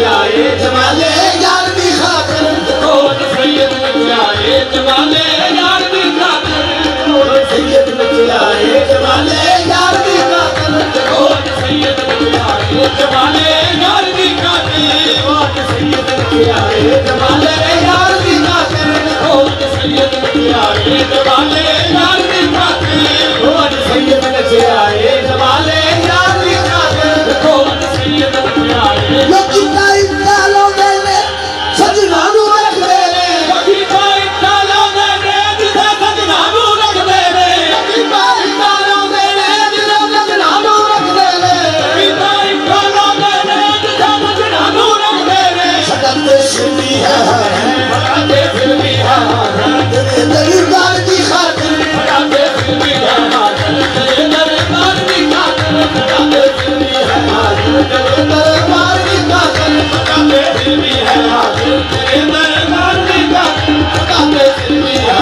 आए जमाले यार दी खातिर कोट सैयद बच्चे आए जमाले यार दी खातिर कोट सैयद बच्चे आए जमाले यार दी खातिर कोट सैयद बच्चे आए जमाले यार दी खातिर कोट सैयद बच्चे आए जमाले यार दी खातिर कोट सैयद बच्चे आए जमाले यार दी खातिर कोट सैयद बच्चे आए जमाले यार दी खातिर कोट सैयद बच्चे आए लोकी टाइम डालो देने सजना नू रख देने लोकी टाइम डालो देने जिदा सजना नू रख देने लोकी टाइम डालो देने जिदा सजना नू रख देने लोकी टाइम डालो देने जिदा सजना नू रख देने सदते सिल्मी है सदते सिल्मी है तेरे दरबार की खातिर सदते सिल्मी है तेरे दरबार की खातिर सदते सिल्मी है तेरे दरबार की खातिर सदते सिल्मी है तेरे दरबार की खातिर सदते सिल्मी है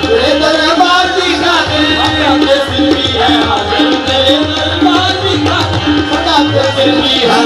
तेरे दरबार की खातिर सदते सिल्मी है तेरे दरबार की खातिर सदते सिल्मी है